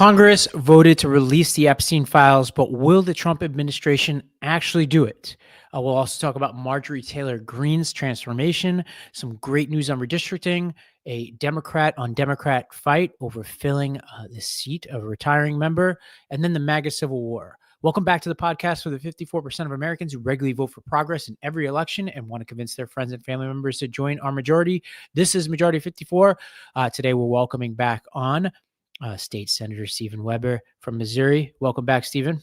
Congress voted to release the Epstein files, but will the Trump administration actually do it? We'll also talk about Marjorie Taylor Greene's transformation, some great news on redistricting, a Democrat on Democrat fight over filling the seat of a retiring member, and then the MAGA Civil War. Welcome back to the podcast for the 54% of Americans who regularly vote for progress in every election and want to convince their friends and family members to join our majority. This is Majority 54. Today, we're welcoming back on State Senator Stephen Weber from Missouri. Welcome back, Stephen.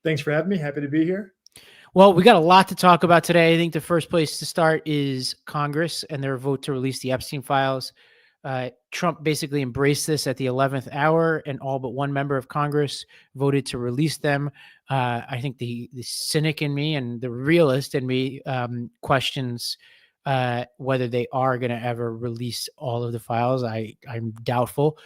Thanks for having me. Happy to be here. Well, we got a lot to talk about today. I think the first place to start is Congress and their vote to release the Epstein files. Trump basically embraced this at the 11th hour, and all but one member of Congress voted to release them. I think the cynic in me and the realist in me questions whether they are going to ever release all of the files. I'm doubtful.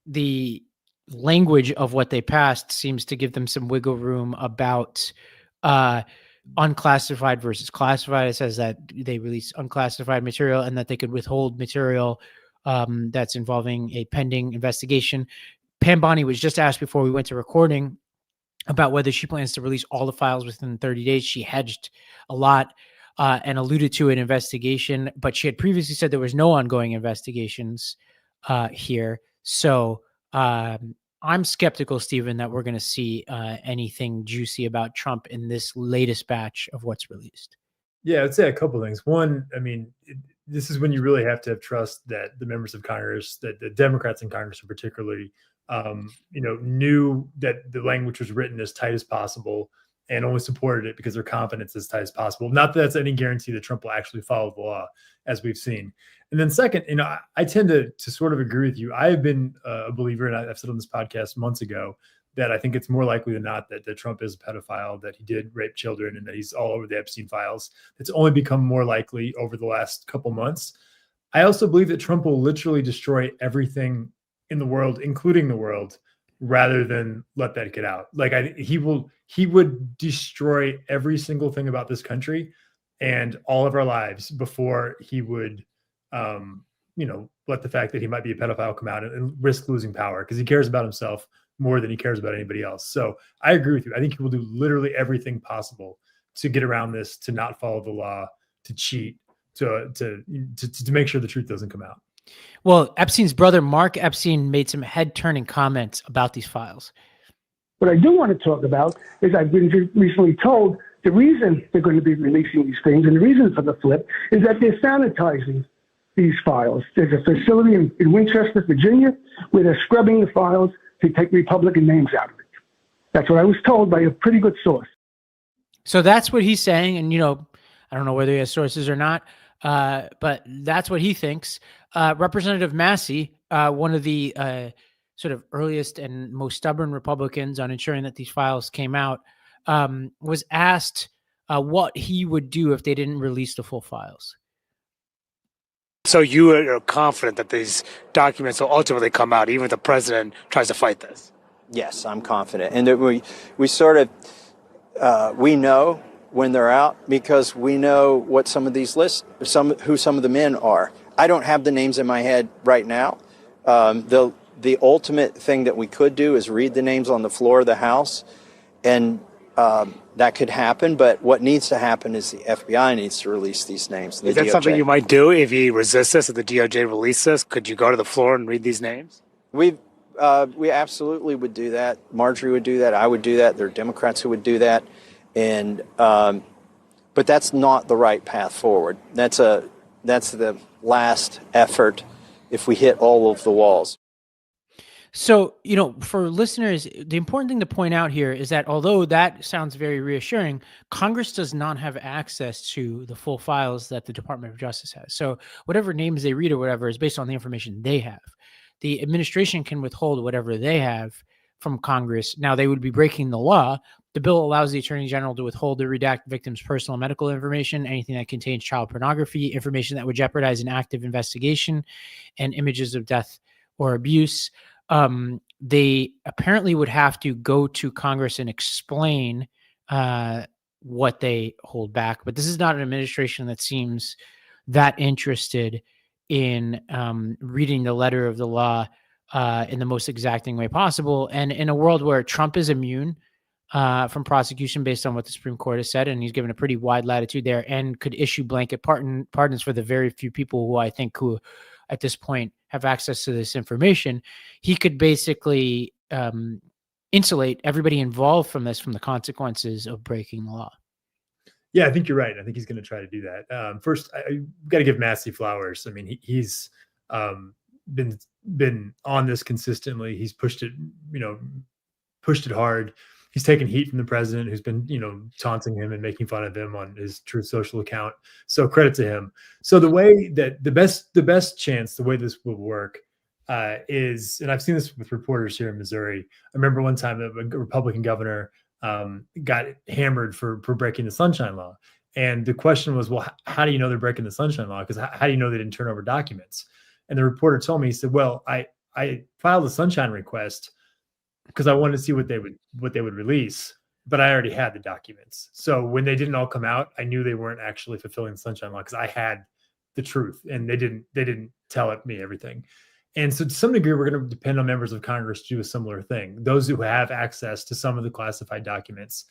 The language of what they passed seems to give them some wiggle room about unclassified versus classified. It says that they release unclassified material and that they could withhold material that's involving a pending investigation. Pam Bondi was just asked before we went to recording about whether she plans to release all the files within 30 days. She hedged a lot and alluded to an investigation, but she had previously said there was no ongoing investigations here. So I'm skeptical, Stephen, that we're going to see anything juicy about Trump in this latest batch of what's released. Yeah, I'd say a couple of things. One, I mean, this is when you really have to have trust that the members of Congress, that the Democrats in Congress in particularly, knew that the language was written as tight as possible and only supported it because their confidence is as tight as possible. Not that that's any guarantee that Trump will actually follow the law, as we've seen. And then second, I tend to sort of agree with you. I have been a believer, and I've said on this podcast months ago, that I think it's more likely than not that Trump is a pedophile, that he did rape children, and that he's all over the Epstein files. It's only become more likely over the last couple months. I also believe that Trump will literally destroy everything in the world, including the world, rather than let that get out. He would destroy every single thing about this country and all of our lives before he would let the fact that he might be a pedophile come out and risk losing power, because he cares about himself more than he cares about anybody else. So I agree with you. I think he will do literally everything possible to get around this, to not follow the law, to cheat, to make sure the truth doesn't come out. Well, Epstein's brother, Mark Epstein, made some head-turning comments about these files. What I do want to talk about is I've been recently told the reason they're going to be releasing these things and the reason for the flip is that they're sanitizing these files. There's a facility in Winchester, Virginia, where they're scrubbing the files to take Republican names out of it. That's what I was told by a pretty good source. So that's what he's saying. And, I don't know whether he has sources or not, but that's what he thinks. Representative Massie, one of the sort of earliest and most stubborn Republicans on ensuring that these files came out, was asked what he would do if they didn't release the full files. So you are confident that these documents will ultimately come out, even if the president tries to fight this? Yes, I'm confident. And that we sort of, we know when they're out because we know what some of these lists, who some of the men are. I don't have the names in my head right now. The ultimate thing that we could do is read the names on the floor of the House, and that could happen. But what needs to happen is the FBI needs to release these names. Is that DOJ. Something you might do if he resists this, if the DOJ releases this? Could you go to the floor and read these names? We absolutely would do that. Marjorie would do that. I would do that. There are Democrats who would do that. And but that's not the right path forward. That's the last effort if we hit all of the walls. So, for listeners, the important thing to point out here is that although that sounds very reassuring, Congress does not have access to the full files that the Department of Justice has. So whatever names they read or whatever is based on the information they have. The administration can withhold whatever they have from Congress. Now, they would be breaking the law. The bill allows the Attorney General to withhold or redact victims' personal and medical information, anything that contains child pornography, information that would jeopardize an active investigation, and images of death or abuse. They apparently would have to go to Congress and explain what they hold back. But this is not an administration that seems that interested in reading the letter of the law in the most exacting way possible. And in a world where Trump is immune from prosecution based on what the Supreme Court has said, and he's given a pretty wide latitude there, and could issue blanket pardons for the very few people who at this point have access to this information, he could basically insulate everybody involved from the consequences of breaking the law. Yeah, I think you're right. I think he's going to try to do that. First, I got to give Massie flowers. I mean, he's been on this consistently. He's pushed it hard. He's taken heat from the president, who's been, taunting him and making fun of him on his Truth Social account. So credit to him. So the way that the best chance, the way this will work is, and I've seen this with reporters here in Missouri. I remember one time a Republican governor got hammered for breaking the Sunshine Law. And the question was, well, how do you know they're breaking the Sunshine Law? Because how do you know they didn't turn over documents? And the reporter told me, he said, well, I filed a Sunshine request because I wanted to see what they would release, but I already had the documents. So when they didn't all come out, I knew they weren't actually fulfilling the Sunshine Law because I had the truth, and they didn't tell me everything. And so to some degree, we're going to depend on members of Congress to do a similar thing. Those who have access to some of the classified documents,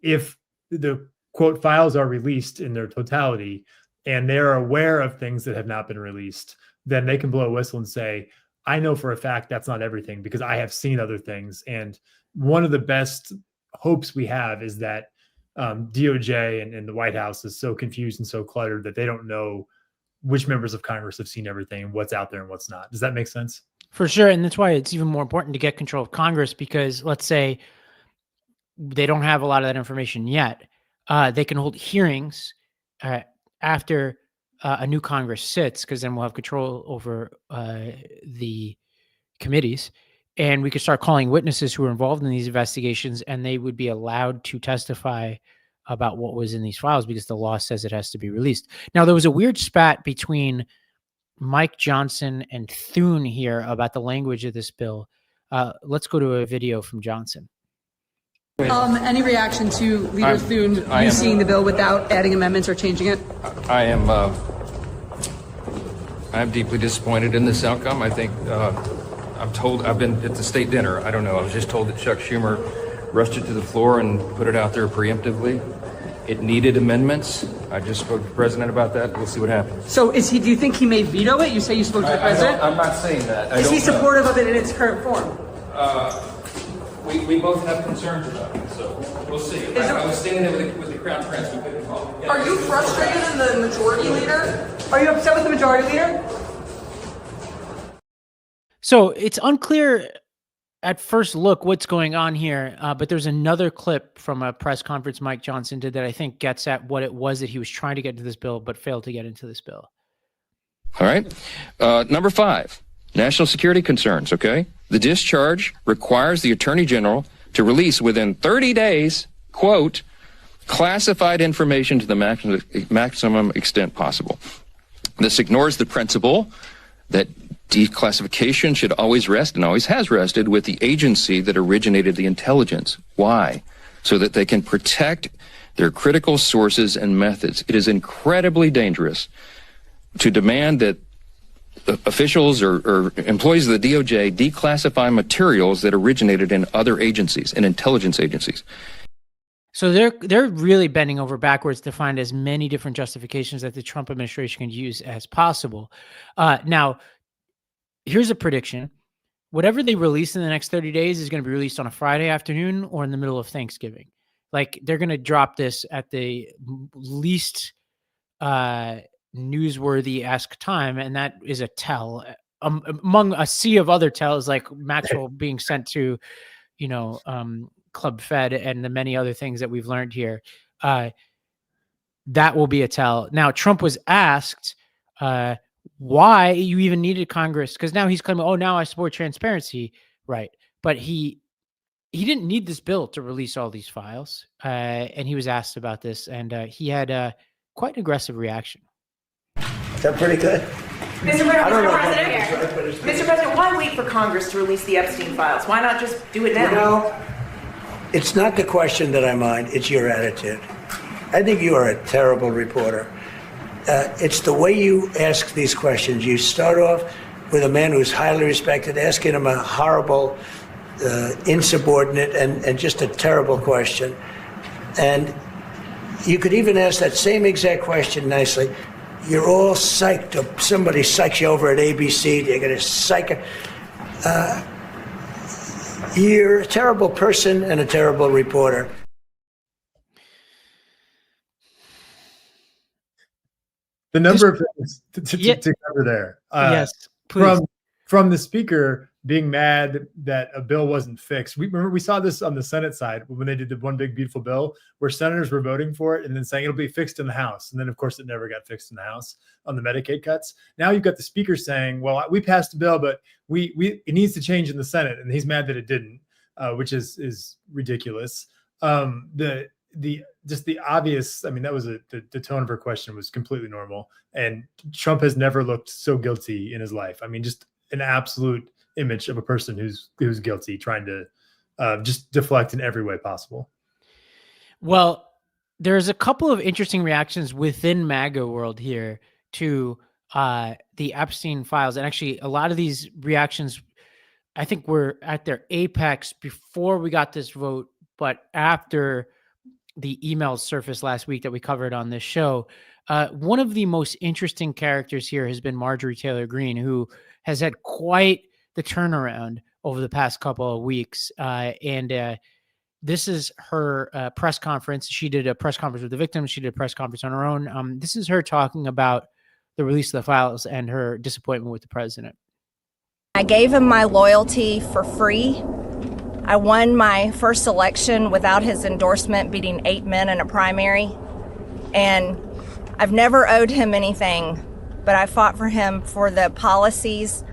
if the quote files are released in their totality and they're aware of things that have not been released, then they can blow a whistle and say, I know for a fact that's not everything because I have seen other things. And one of the best hopes we have is that DOJ and the White House is so confused and so cluttered that they don't know which members of Congress have seen everything and what's out there and what's not. Does that make sense? For sure. And that's why it's even more important to get control of Congress, because let's say they don't have a lot of that information yet. They can hold hearings after a new Congress sits, because then we'll have control over the committees, and we could start calling witnesses who are involved in these investigations, and they would be allowed to testify about what was in these files because the law says it has to be released. Now, there was a weird spat between Mike Johnson and Thune here about the language of this bill. Let's go to a video from Johnson. Any reaction to Leader Thune seeing the bill without adding amendments or changing it? I am deeply disappointed in this outcome. I think I'm told I've been at the state dinner. I don't know. I was just told that Chuck Schumer rushed it to the floor and put it out there preemptively. It needed amendments. I just spoke to the president about that. We'll see what happens. So do you think he may veto it? You say you spoke to the president? I'm not saying that. Is he supportive of it in its current form? We both have concerns about it, so we'll see. I was standing there with the Crown Prince. We couldn't call. Are you frustrated in the majority leader? Are you upset with the majority leader? So it's unclear at first look what's going on here, but there's another clip from a press conference Mike Johnson did that I think gets at what it was that he was trying to get into this bill but failed to get into this bill. All right. Number 5, national security concerns, okay? The discharge requires the Attorney General to release within 30 days, quote, classified information to the maximum extent possible. This ignores the principle that declassification should always rest, and always has rested, with the agency that originated the intelligence. Why? So that they can protect their critical sources and methods. It is incredibly dangerous to demand that officials or employees of the DOJ declassify materials that originated in other agencies, in intelligence agencies. So they're really bending over backwards to find as many different justifications that the Trump administration can use as possible. Now, here's a prediction. Whatever they release in the next 30 days is going to be released on a Friday afternoon or in the middle of Thanksgiving. Like, they're going to drop this at the least newsworthy-esque time, and that is a tell. Among a sea of other tells, like Maxwell being sent to, Club Fed and the many other things that we've learned here, that will be a tell. Now, Trump was asked why you even needed Congress, because now he's claiming, now I support transparency, right? But he didn't need this bill to release all these files, and he was asked about this, and he had quite an aggressive reaction. Is that pretty good? Mr. President, why wait for Congress to release the Epstein files? Why not just do it now? It's not the question that I mind, it's your attitude. I think you are a terrible reporter. It's the way you ask these questions. You start off with a man who's highly respected, asking him a horrible, insubordinate, and just a terrible question. And you could even ask that same exact question nicely. You're all psyched up. Somebody psychs you over at ABC. You're going to psych. You're a terrible person and a terrible reporter. The number of things to cover there. Yes, please. From the speaker being mad that a bill wasn't fixed. We saw this on the Senate side when they did the one big beautiful bill where senators were voting for it and then saying it'll be fixed in the House. And then, of course, it never got fixed in the House on the Medicaid cuts. Now you've got the speaker saying, well, we passed a bill, but it needs to change in the Senate. And he's mad that it didn't, which is ridiculous. Just the obvious, I mean, that was the tone of her question was completely normal. And Trump has never looked so guilty in his life. I mean, just an absolute image of a person who's guilty, trying to just deflect in every way possible. Well, there's a couple of interesting reactions within MAGA world here to the Epstein files. And actually, a lot of these reactions, I think, were at their apex before we got this vote, but after the emails surfaced last week that we covered on this show. One of the most interesting characters here has been Marjorie Taylor Greene, who has had quite the turnaround over the past couple of weeks. And this is her press conference. She did a press conference with the victims. She did a press conference on her own. This is her talking about the release of the files and her disappointment with the president. I gave him my loyalty for free. I won my first election without his endorsement, beating 8 men in a primary. And I've never owed him anything, but I fought for him for the policies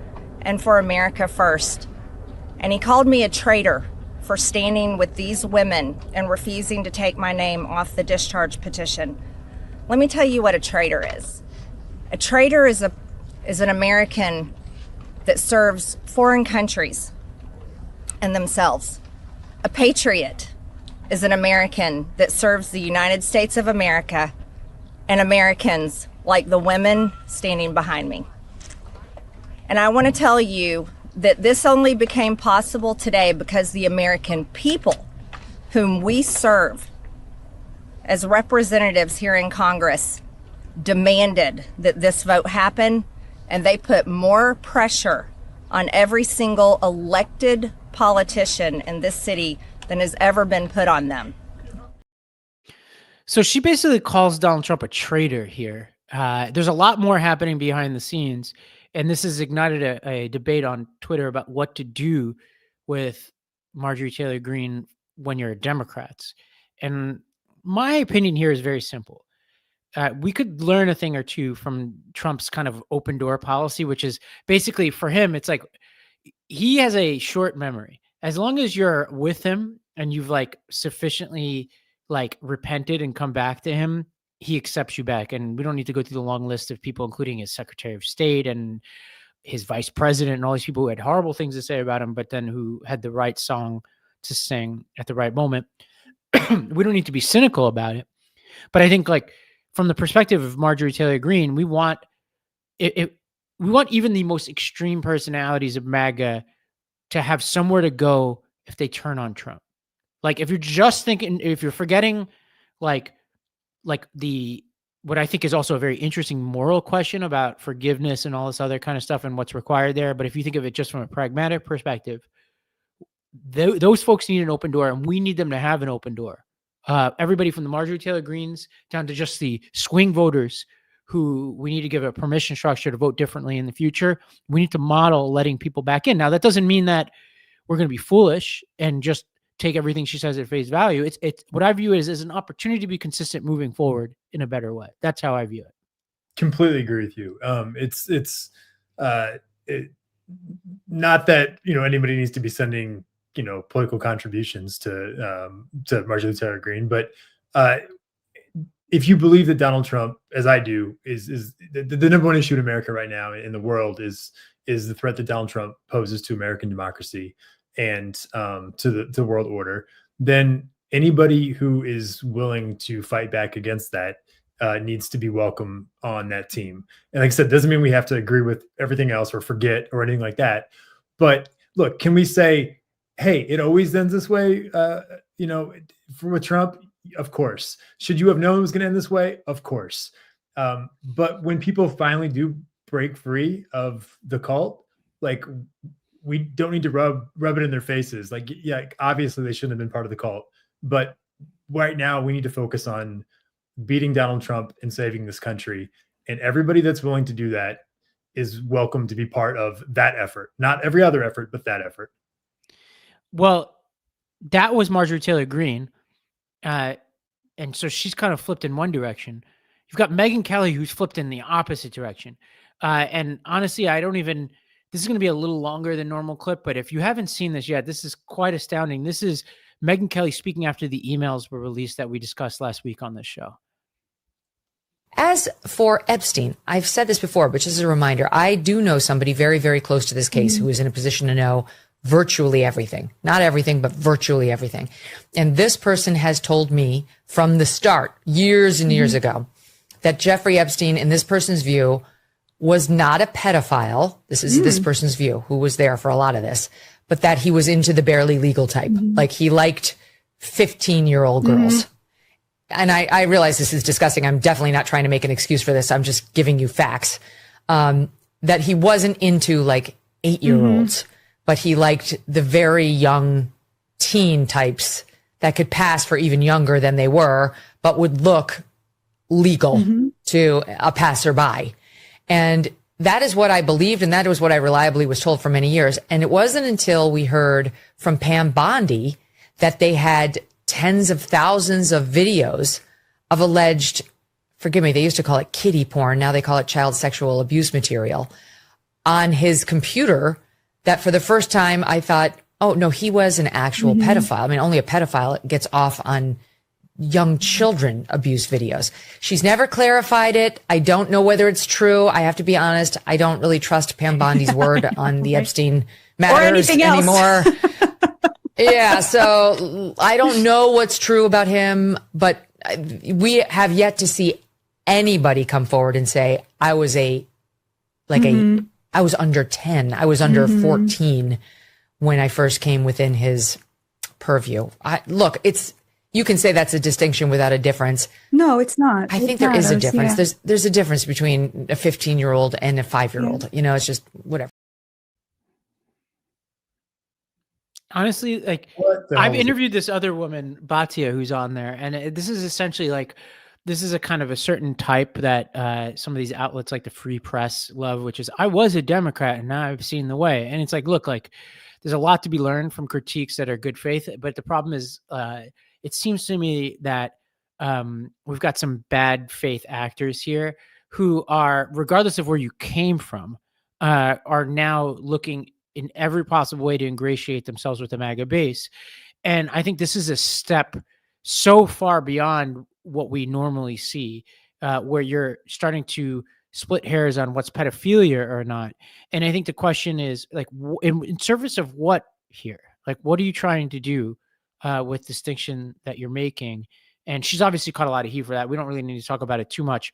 and for America first. And he called me a traitor for standing with these women and refusing to take my name off the discharge petition. Let me tell you what a traitor is. A traitor is an American that serves foreign countries and themselves. A patriot is an American that serves the United States of America and Americans like the women standing behind me. And I want to tell you that this only became possible today because the American people whom we serve as representatives here in Congress demanded that this vote happen, and they put more pressure on every single elected politician in this city than has ever been put on them. So she basically calls Donald Trump a traitor here. There's a lot more happening behind the scenes, and this has ignited a debate on Twitter about what to do with Marjorie Taylor Greene when you're Democrats. And my opinion here is very simple. We could learn a thing or two from Trump's kind of open door policy, which is basically, for him, it's like he has a short memory. As long as you're with him and you've sufficiently repented and come back to him, he accepts you back. And we don't need to go through the long list of people, including his Secretary of State and his vice president and all these people who had horrible things to say about him, but then who had the right song to sing at the right moment. We don't need to be cynical about it. But I think from the perspective of Marjorie Taylor Greene, we want even the most extreme personalities of MAGA to have somewhere to go if they turn on Trump. If you're just thinking, if you're forgetting what I think is also a very interesting moral question about forgiveness and all this other kind of stuff and what's required there. But if you think of it just from a pragmatic perspective, those folks need an open door, and we need them to have an open door. Everybody from the Marjorie Taylor Greenes down to just the swing voters who we need to give a permission structure to vote differently in the future. We need to model letting people back in. Now, that doesn't mean that we're going to be foolish and just take everything she says at face value. It's what I view it as an opportunity to be consistent moving forward in a better way. That's how I view it. Completely agree with you. Not that, anybody needs to be sending, political contributions to Marjorie Taylor Greene, but if you believe that Donald Trump, as I do, is the number one issue in America right now in the world is the threat that Donald Trump poses to American democracy and to the world order, then anybody who is willing to fight back against that needs to be welcome on that team. And like I said, doesn't mean we have to agree with everything else or forget or anything like that. But look, can we say, hey, it always ends this way? With Trump, of course. Should you have known it was going to end this way? Of course. But when people finally do break free of the cult, like, we don't need to rub it in their faces. Like, yeah, obviously they shouldn't have been part of the cult, but right now we need to focus on beating Donald Trump and saving this country. And everybody that's willing to do that is welcome to be part of that effort. Not every other effort, but that effort. Well, that was Marjorie Taylor Greene. And so she's kind of flipped in one direction. You've got Megyn Kelly, who's flipped in the opposite direction. And honestly, this is going to be a little longer than normal clip, but if you haven't seen this yet, this is quite astounding. This is Megyn Kelly speaking after the emails were released that we discussed last week on this show. As for Epstein, I've said this before, but just as a reminder, I do know somebody very, very close to this case who is in a position to know virtually everything. Not everything, but virtually everything. And this person has told me from the start, years and years ago, that Jeffrey Epstein, in this person's view, was not a pedophile. This is this person's view, who was there for a lot of this, but that he was into the barely legal type. Like, he liked 15-year-old girls. And I realize this is disgusting. I'm definitely not trying to make an excuse for this. I'm just giving you facts. That he wasn't into like 8-year-olds, but he liked the very young teen types that could pass for even younger than they were, but would look legal to a passerby. And that is what I believed, and that was what I reliably was told for many years. And it wasn't until we heard from Pam Bondi that they had tens of thousands of videos of alleged, forgive me, they used to call it kiddie porn. Now they call it child sexual abuse material on his computer, that for the first time I thought, oh no, he was an actual pedophile. I mean, only a pedophile gets off on young children abuse videos. She's never clarified it. I don't know whether it's true. I have to be honest. I don't really trust Pam Bondi's word on the Epstein matters anymore. Yeah. So I don't know what's true about him, but we have yet to see anybody come forward and say, I was I was under 10. I was under 14 when I first came within his purview. Look, you can say that's a distinction without a difference. No, it's not. I think there is a difference. Yeah. There's a difference between a 15-year-old and a 5-year-old. You know, it's just whatever. Honestly, like, I've interviewed this other woman, Batia, who's on there, and this is essentially like, this is a kind of a certain type that some of these outlets like the Free Press love, which is, I was a Democrat and now I've seen the way. And it's like, look, like, there's a lot to be learned from critiques that are good faith, but the problem is, it seems to me that we've got some bad faith actors here who are, regardless of where you came from, are now looking in every possible way to ingratiate themselves with the MAGA base. And I think this is a step so far beyond what we normally see, where you're starting to split hairs on what's pedophilia or not. And I think the question is, like, in service of what here? Like, what are you trying to do with distinction that you're making? And she's obviously caught a lot of heat for that. We don't really need to talk about it too much.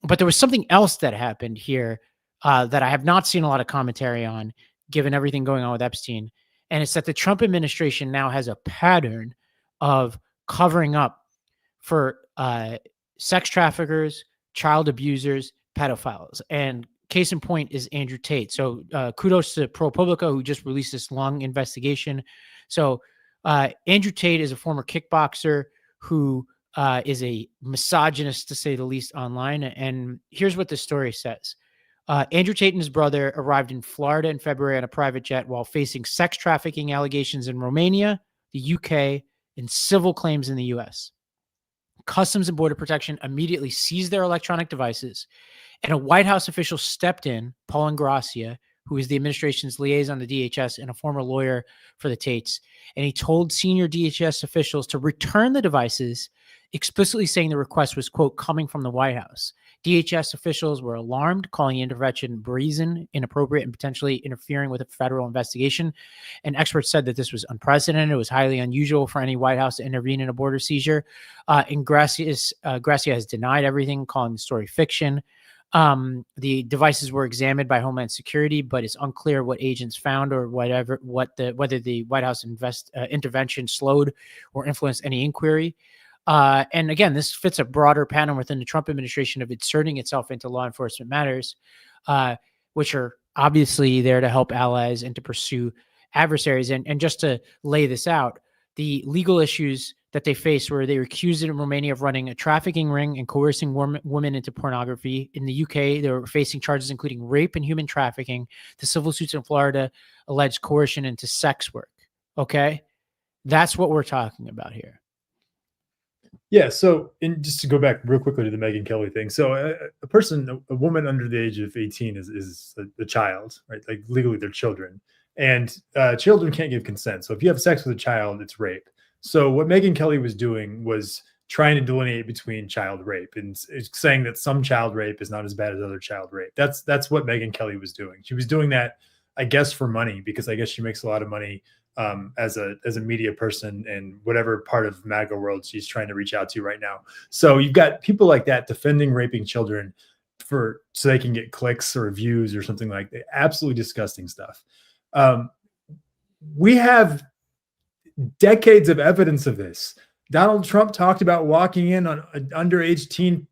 But there was something else that happened here that I have not seen a lot of commentary on, given everything going on with Epstein. And it's that the Trump administration now has a pattern of covering up for sex traffickers, child abusers, pedophiles. And case in point is Andrew Tate. So kudos to ProPublica, who just released this long investigation. So Andrew Tate is a former kickboxer who is a misogynist, to say the least, online. And here's what the story says. Andrew Tate and his brother arrived in Florida in February on a private jet while facing sex trafficking allegations in Romania, the UK, and civil claims in the US. Customs and Border Protection immediately seized their electronic devices, and a White House official stepped in, Paul Ingrassia, who is the administration's liaison to DHS and a former lawyer for the Tates, and he told senior DHS officials to return the devices, explicitly saying the request was, quote, coming from the White House. DHS officials were alarmed, calling the intervention brazen, inappropriate, and potentially interfering with a federal investigation. And experts said that this was unprecedented. It was highly unusual for any White House to intervene in a border seizure. And Gracia has denied everything, calling the story fiction. The devices were examined by Homeland Security, but it's unclear what agents found or whether the White House intervention slowed or influenced any inquiry. And again, this fits a broader pattern within the Trump administration of inserting itself into law enforcement matters, which are obviously there to help allies and to pursue adversaries. And just to lay this out, the legal issues that they faced were they were accused in Romania of running a trafficking ring and coercing women into pornography. In the UK, they were facing charges including rape and human trafficking. The civil suits in Florida alleged coercion into sex work. Okay? That's what we're talking about here. Yeah. So, just to go back real quickly to the Megyn Kelly thing. So, a woman under the age of 18 is a child, right? Like legally, they're children, and children can't give consent. So, if you have sex with a child, it's rape. So, what Megyn Kelly was doing was trying to delineate between child rape and saying that some child rape is not as bad as other child rape. That's what Megyn Kelly was doing. She was doing that, I guess, for money, because I guess she makes a lot of money as a media person and whatever part of MAGA world she's trying to reach out to right now. So you've got people like that defending raping children so they can get clicks or views or something like that. Absolutely disgusting stuff. We have decades of evidence of this. Donald Trump talked about walking in on an underage teen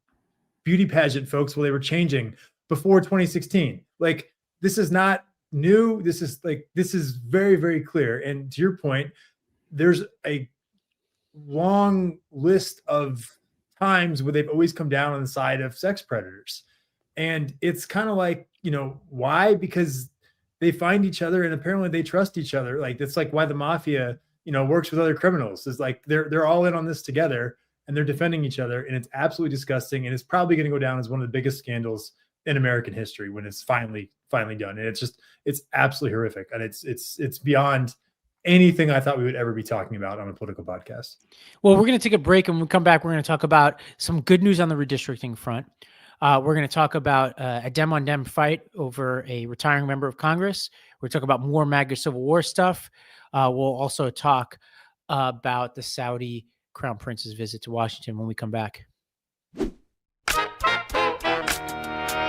beauty pageant folks while they were changing before 2016. Like, this is not new. This is very, very clear. And to your point, there's a long list of times where they've always come down on the side of sex predators. And it's kind of like, why? Because they find each other and apparently they trust each other. Like, that's like why the mafia, works with other criminals. Is like they're all in on this together and they're defending each other. And it's absolutely disgusting. And it's probably going to go down as one of the biggest scandals in American history when it's finally done. And it's absolutely horrific. And it's beyond anything I thought we would ever be talking about on a political podcast. Well, we're going to take a break, and when we come back, we're going to talk about some good news on the redistricting front. We're going to talk about a Dem-on-Dem fight over a retiring member of Congress. We're talking about more MAGA Civil War stuff. We'll also talk about the Saudi Crown Prince's visit to Washington when we come back.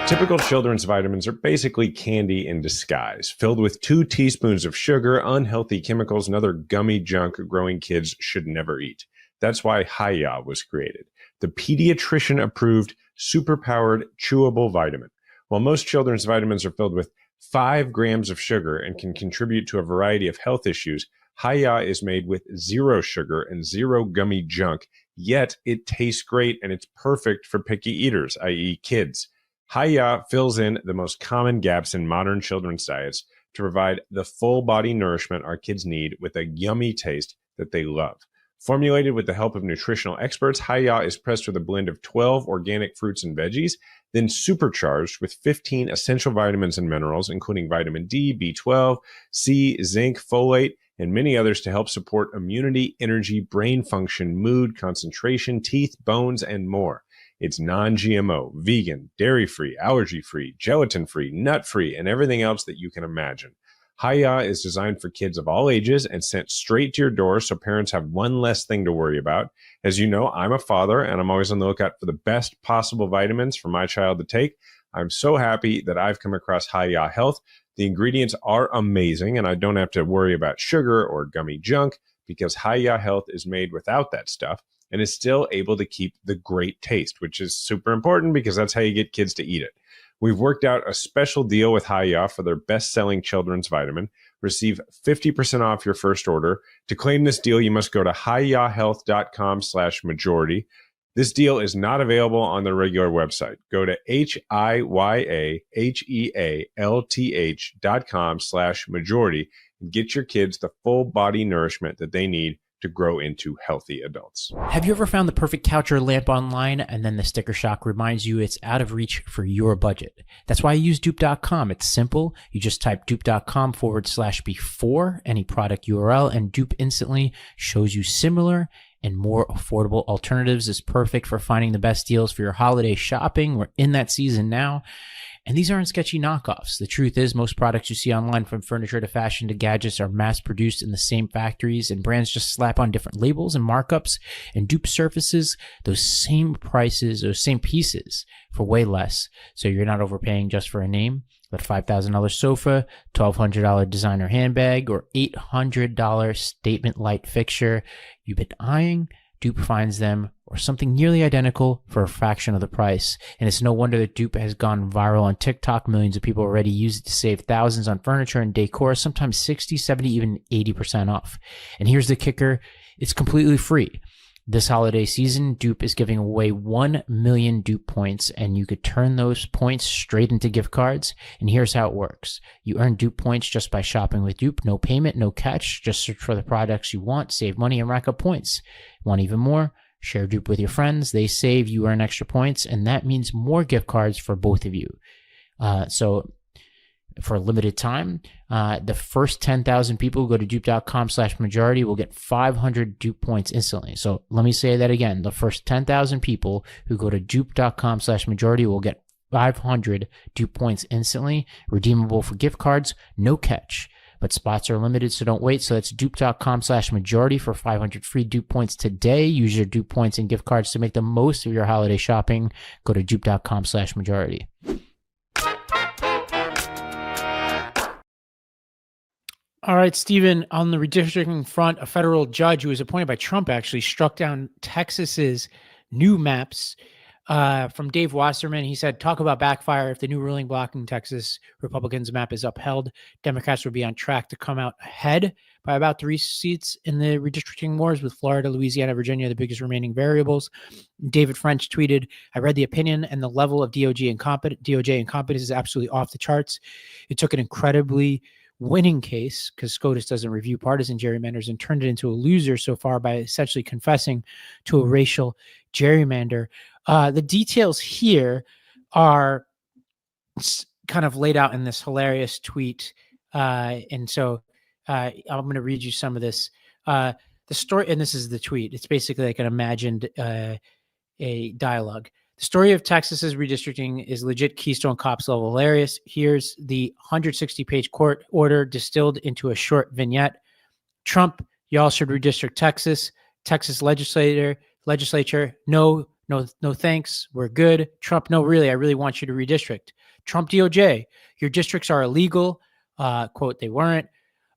Typical children's vitamins are basically candy in disguise, filled with 2 teaspoons of sugar, unhealthy chemicals, and other gummy junk growing kids should never eat. That's why Hiya was created, the pediatrician-approved, super-powered, chewable vitamin. While most children's vitamins are filled with 5 grams of sugar and can contribute to a variety of health issues, Hiya is made with 0 sugar and 0 gummy junk, yet it tastes great and it's perfect for picky eaters, i.e. kids. Hiya fills in the most common gaps in modern children's diets to provide the full body nourishment our kids need with a yummy taste that they love. Formulated with the help of nutritional experts, Hiya is pressed with a blend of 12 organic fruits and veggies, then supercharged with 15 essential vitamins and minerals, including vitamin D, B12, C, zinc, folate, and many others to help support immunity, energy, brain function, mood, concentration, teeth, bones, and more. It's non-GMO, vegan, dairy-free, allergy-free, gelatin-free, nut-free, and everything else that you can imagine. Hiya is designed for kids of all ages and sent straight to your door so parents have one less thing to worry about. As you know, I'm a father, and I'm always on the lookout for the best possible vitamins for my child to take. I'm so happy that I've come across Hiya Health. The ingredients are amazing, and I don't have to worry about sugar or gummy junk because Hiya Health is made without that stuff and is still able to keep the great taste, which is super important because that's how you get kids to eat it. We've worked out a special deal with Hiya for their best-selling children's vitamin. Receive 50% off your first order. To claim this deal, you must go to hiyahealth.com/majority. This deal is not available on the regular website. Go to hiyahealth.com/majority and get your kids the full body nourishment that they need to grow into healthy adults. Have you ever found the perfect couch or lamp online and then the sticker shock reminds you it's out of reach for your budget? That's why I use dupe.com. It's simple. You just type dupe.com/before any product URL and Dupe instantly shows you similar and more affordable alternatives is perfect for finding the best deals for your holiday shopping. We're in that season now. And these aren't sketchy knockoffs. The truth is, most products you see online, from furniture to fashion to gadgets, are mass-produced in the same factories, and brands just slap on different labels and markups and dupe surfaces those same prices, those same pieces, for way less. So you're not overpaying just for a name. That $5,000 sofa, $1,200 designer handbag, or $800 statement light fixture you've been eyeing, dupe finds them or something nearly identical for a fraction of the price. And it's no wonder that dupe has gone viral on TikTok. Millions of people already use it to save thousands on furniture and decor, sometimes 60, 70, even 80% off. And here's the kicker. It's completely free. This holiday season, Dupe is giving away 1 million Dupe points, and you could turn those points straight into gift cards. And here's how it works. You earn Dupe points just by shopping with Dupe. No payment, no catch. Just search for the products you want, save money, and rack up points. Want even more? Share Dupe with your friends. They save, you earn extra points, and that means more gift cards for both of you. So for a limited time, the first 10,000 people who go to dupe.com/majority will get 500 Dupe points instantly. So let me say that again. The first 10,000 people who go to dupe.com/majority will get 500 Dupe points instantly, redeemable for gift cards, no catch. But spots are limited, so don't wait. So that's dupe.com/majority for 500 free Dupe points today. Use your Dupe points and gift cards to make the most of your holiday shopping. Go to dupe.com/majority. All right, Stephen, on the redistricting front, a federal judge who was appointed by Trump actually struck down Texas's new maps. From Dave Wasserman, he said, talk about backfire. If the new ruling blocking Texas Republicans' map is upheld, Democrats will be on track to come out ahead by about 3 seats in the redistricting wars, with Florida, Louisiana, Virginia the biggest remaining variables. David French tweeted, I read the opinion, and the level of DOJ incompetence is absolutely off the charts. It took an incredibly winning case, because SCOTUS doesn't review partisan gerrymanders, and turned it into a loser so far by essentially confessing to a racial gerrymander. The details here are kind of laid out in this hilarious tweet. And so I'm going to read you some of this. The story, and this is the tweet. It's basically like an imagined a dialogue. The story of Texas's redistricting is legit Keystone Cops level hilarious. Here's the 160-page court order distilled into a short vignette. Trump, y'all should redistrict Texas. Texas legislature, no thanks. We're good. Trump, no, really, I really want you to redistrict. Trump DOJ, your districts are illegal. Quote, they weren't.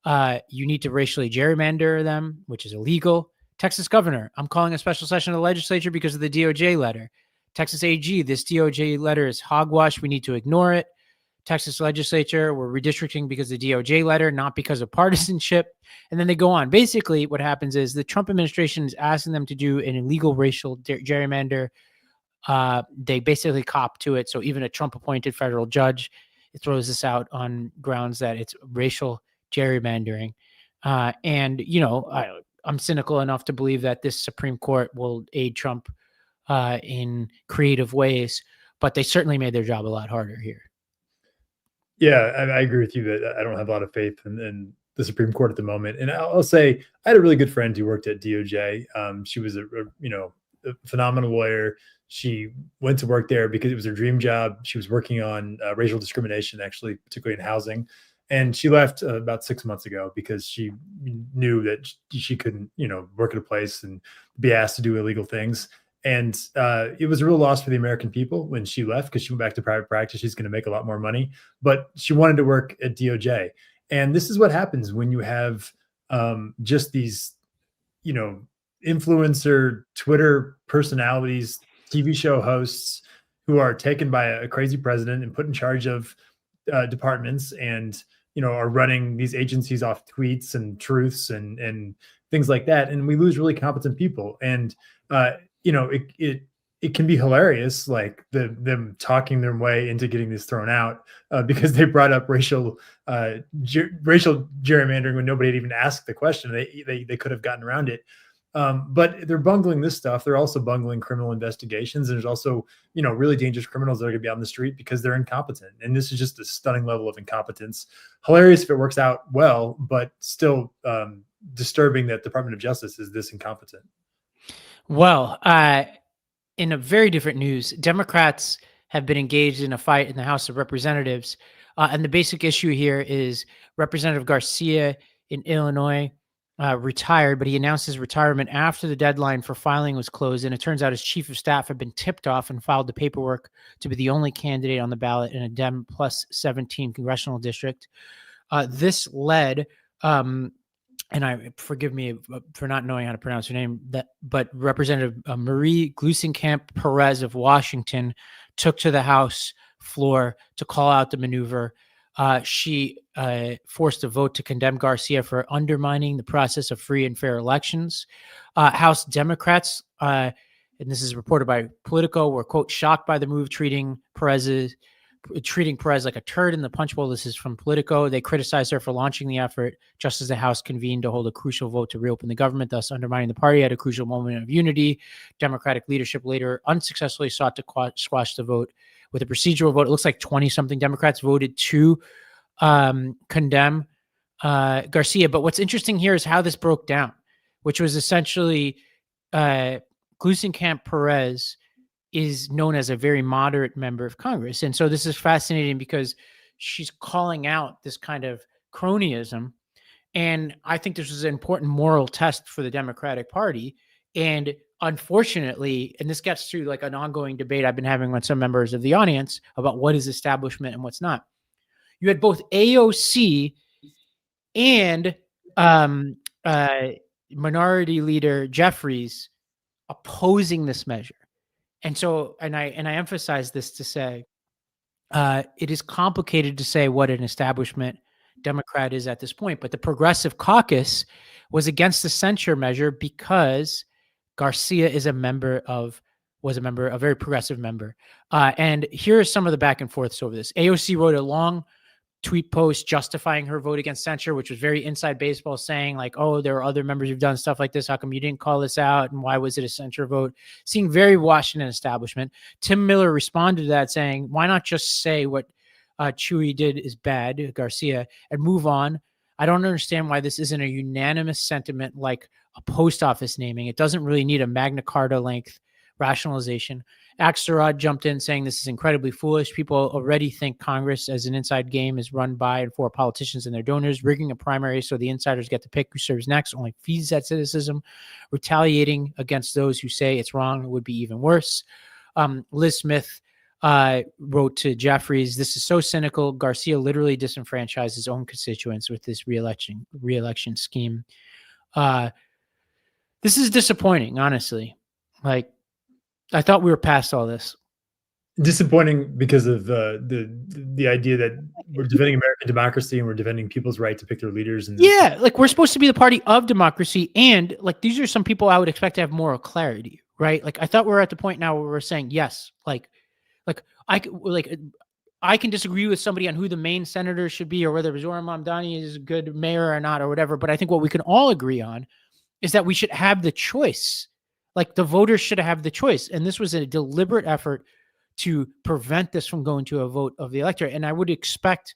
You need to racially gerrymander them, which is illegal. Texas governor, I'm calling a special session of the legislature because of the DOJ letter. Texas AG, this DOJ letter is hogwash. We need to ignore it. Texas legislature, we're redistricting because of the DOJ letter, not because of partisanship. And then they go on. Basically, what happens is the Trump administration is asking them to do an illegal racial gerrymander. They basically cop to it. So even a Trump-appointed federal judge throws this out on grounds that it's racial gerrymandering. And, you know, I'm cynical enough to believe that this Supreme Court will aid Trump in creative ways, but they certainly made their job a lot harder here. Yeah, I agree with you that I don't have a lot of faith in the Supreme Court at the moment. And I'll say I had a really good friend who worked at DOJ. She was a phenomenal lawyer. She went to work there because it was her dream job. She was working on racial discrimination, actually, particularly in housing. And she left about 6 months ago because she knew that she couldn't, work at a place and be asked to do illegal things. And it was a real loss for the American people when she left, because she went back to private practice. She's going to make a lot more money, but she wanted to work at DOJ. And this is what happens when you have just these, influencer Twitter personalities, TV show hosts who are taken by a crazy president and put in charge of departments and, are running these agencies off tweets and truths and things like that. And we lose really competent people. And, it can be hilarious, like them talking their way into getting this thrown out because they brought up racial gerrymandering when nobody had even asked the question. They could have gotten around it. But they're bungling this stuff. They're also bungling criminal investigations. And there's also, really dangerous criminals that are going to be on the street because they're incompetent. And this is just a stunning level of incompetence. Hilarious if it works out well, but still disturbing that Department of Justice is this incompetent. Well, in a very different news, Democrats have been engaged in a fight in the House of Representatives. And the basic issue here is Representative Garcia in Illinois retired, but he announced his retirement after the deadline for filing was closed. And it turns out his chief of staff had been tipped off and filed the paperwork to be the only candidate on the ballot in a Dem plus 17 congressional district. This led, and forgive me for not knowing how to pronounce her name, but Representative Marie Gluesenkamp Perez of Washington took to the House floor to call out the maneuver. She forced a vote to condemn Garcia for undermining the process of free and fair elections. House Democrats, and this is reported by Politico, were, quote, shocked by the move, treating Perez like a turd in the punch bowl. This is from Politico. They criticized her for launching the effort just as the House convened to hold a crucial vote to reopen the government, thus undermining the party at a crucial moment of unity. Democratic leadership later unsuccessfully sought to squash the vote with a procedural vote. It looks like 20-something Democrats voted to condemn Garcia. But what's interesting here is how this broke down, which was essentially Gluesenkamp Perez is known as a very moderate member of Congress. And so this is fascinating because she's calling out this kind of cronyism. And I think this was an important moral test for the Democratic Party. And unfortunately, and this gets to like an ongoing debate I've been having with some members of the audience about what is establishment and what's not. You had both AOC and Minority Leader Jeffries opposing this measure. And so, and I emphasize this to say, it is complicated to say what an establishment Democrat is at this point, but the Progressive Caucus was against the censure measure because Garcia is a very progressive member. And here are some of the back and forths over this. AOC wrote a long tweet post justifying her vote against censure, which was very inside baseball, saying like, oh, there are other members who've done stuff like this. How come you didn't call this out? And why was it a censure vote? Seeing very Washington establishment. Tim Miller responded to that saying, why not just say what Chewy did is bad, Garcia, and move on? I don't understand why this isn't a unanimous sentiment like a post office naming. It doesn't really need a Magna Carta length rationalization. Axelrod jumped in saying this is incredibly foolish. People already think Congress as an inside game is run by and for politicians and their donors. Rigging a primary so the insiders get to pick who serves next only feeds that cynicism. Retaliating against those who say it's wrong would be even worse. Liz Smith wrote to Jeffries, this is so cynical. Garcia literally disenfranchised his own constituents with this re-election scheme. This is disappointing, honestly. Like, I thought we were past all this. Disappointing because of the idea that we're defending American democracy and we're defending people's right to pick their leaders. And yeah, like we're supposed to be the party of democracy, and like these are some people I would expect to have moral clarity, right? Like I thought we're at the point now where we're saying yes, like I can disagree with somebody on who the main senator should be or whether Zohran Mamdani is a good mayor or not or whatever. But I think what we can all agree on is that we should have the choice. Like the voters should have the choice. And this was a deliberate effort to prevent this from going to a vote of the electorate. And I would expect,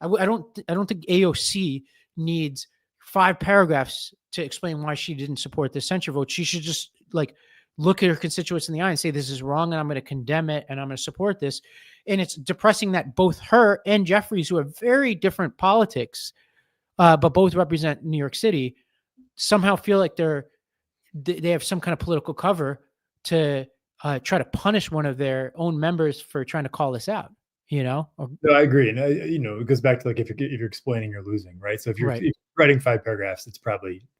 I don't think AOC needs 5 paragraphs to explain why she didn't support the censure vote. She should just like look at her constituents in the eye and say, this is wrong and I'm going to condemn it and I'm going to support this. And it's depressing that both her and Jeffries, who have very different politics, but both represent New York City, somehow feel like they have some kind of political cover to try to punish one of their own members for trying to call this out, you know? No, I agree. And, it goes back to like, if you're explaining, you're losing, right? So if you're writing 5 paragraphs,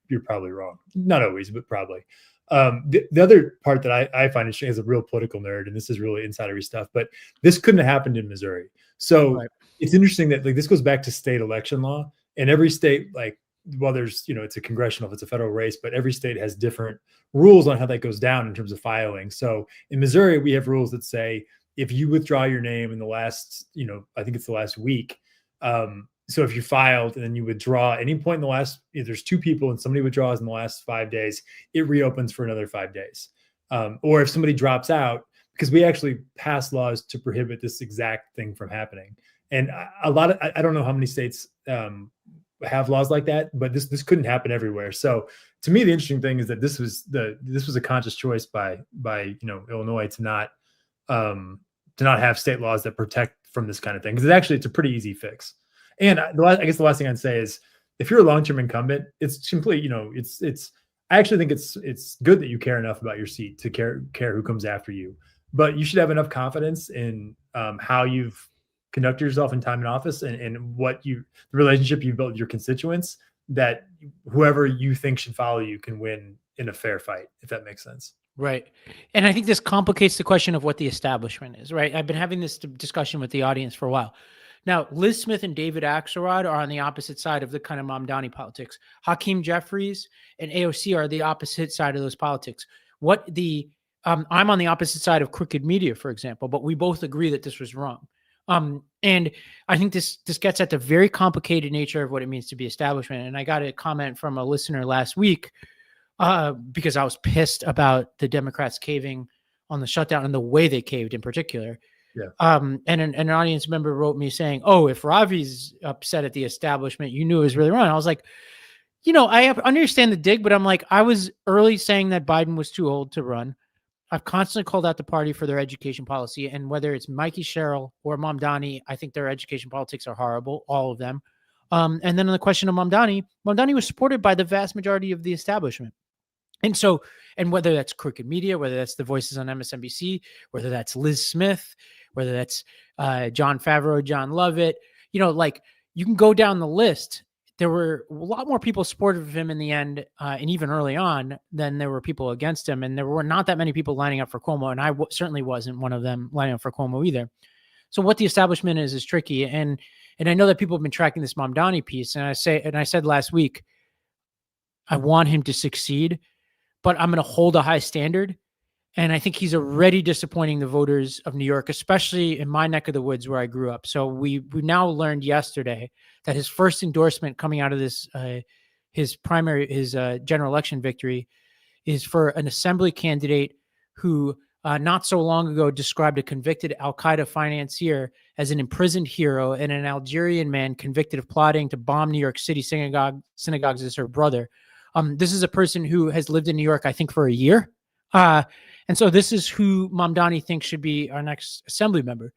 you're probably wrong. Not always, but probably. The other part that I find interesting as a real political nerd, and this is really insidery stuff, but this couldn't have happened in Missouri. So it's interesting that like this goes back to state election law, and every state, like, well, there's, it's a congressional, it's a federal race, but every state has different rules on how that goes down in terms of filing. So in Missouri, we have rules that say if you withdraw your name in the last, I think it's the last week. So if you filed and then you withdraw at any point in the last, if there's 2 people and somebody withdraws in the last 5 days, it reopens for another 5 days. Or if somebody drops out, because we actually pass laws to prohibit this exact thing from happening. And I don't know how many states have laws like that, but this couldn't happen everywhere. So to me, the interesting thing is that this was a conscious choice by Illinois to not have state laws that protect from this kind of thing, because it's a pretty easy fix. And I guess the last thing I'd say is, if you're a long-term incumbent, it's simply, I actually think it's good that you care enough about your seat to care who comes after you, but you should have enough confidence in how you've conducted yourself in time in office and the relationship you've built with your constituents, that whoever you think should follow you can win in a fair fight, if that makes sense. Right. And I think this complicates the question of what the establishment is, right? I've been having this discussion with the audience for a while. Now, Liz Smith and David Axelrod are on the opposite side of the kind of Mamdani politics. Hakeem Jeffries and AOC are the opposite side of those politics. I'm on the opposite side of crooked media, for example, but we both agree that this was wrong. And I think this gets at the very complicated nature of what it means to be establishment. And I got a comment from a listener last week because I was pissed about the Democrats caving on the shutdown and the way they caved in particular. Yeah. And an audience member wrote me saying, "Oh, if Ravi's upset at the establishment, you knew it was really wrong." I was like, I understand the dig, but I'm like, I was early saying that Biden was too old to run. I've constantly called out the party for their education policy, and whether it's Mikey Sherrill or Mamdani, I think their education politics are horrible, all of them. And then on the question of Mamdani was supported by the vast majority of the establishment. And whether that's crooked media, whether that's the voices on MSNBC, whether that's Liz Smith, whether that's John Favreau, John Lovett, you can go down the list. There were a lot more people supportive of him in the end, and even early on, than there were people against him. And there were not that many people lining up for Cuomo, and I certainly wasn't one of them lining up for Cuomo either. So what the establishment is tricky. And I know that people have been tracking this Mamdani piece, and I said last week, I want him to succeed, but I'm going to hold a high standard. And I think he's already disappointing the voters of New York, especially in my neck of the woods where I grew up. So we now learned yesterday that his first endorsement coming out of this, his general election victory, is for an assembly candidate who not so long ago described a convicted al-Qaeda financier as an imprisoned hero and an Algerian man convicted of plotting to bomb New York City synagogues as her brother. This is a person who has lived in New York, I think, for a year. And so this is who Mamdani thinks should be our next assembly member.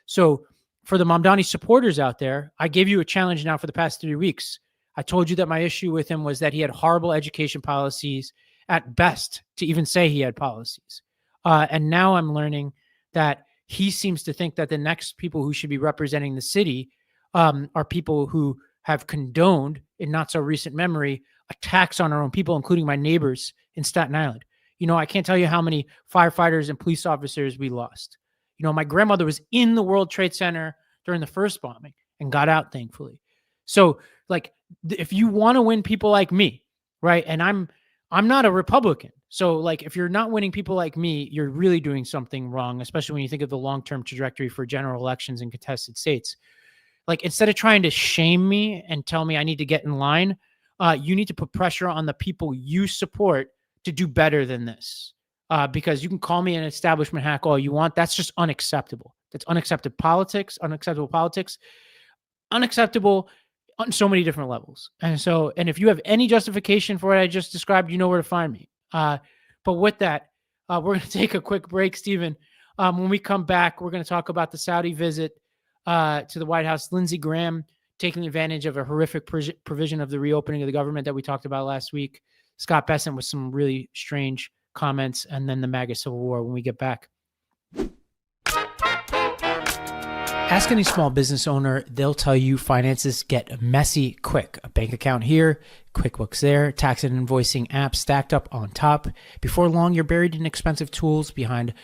So for the Mamdani supporters out there, I gave you a challenge now for the past 3 weeks. I told you that my issue with him was that he had horrible education policies at best to even say he had policies. And now I'm learning that he seems to think that the next people who should be representing the city are people who have condoned, in not so recent memory, attacks on our own people, including my neighbors in Staten Island. I can't tell you how many firefighters and police officers we lost. My grandmother was in the World Trade Center during the first bombing and got out, thankfully. So, if you want to win people like me, right? And I'm not a Republican. So, if you're not winning people like me, you're really doing something wrong, especially when you think of the long-term trajectory for general elections in contested states. Instead of trying to shame me and tell me I need to get in line, you need to put pressure on the people you support to do better than this, because you can call me an establishment hack all you want. That's just unacceptable. That's unacceptable politics on so many different levels. And if you have any justification for what I just described, you know where to find me. But with that, we're going to take a quick break, Stephen. When we come back, we're going to talk about the Saudi visit to the White House, Lindsey Graham taking advantage of a horrific provision of the reopening of the government that we talked about last week, Scott Bessent with some really strange comments, and then the MAGA Civil War when we get back. Ask any small business owner, they'll tell you finances get messy quick. A bank account here, QuickBooks there, tax and invoicing apps stacked up on top. Before long, you're buried in expensive tools, behind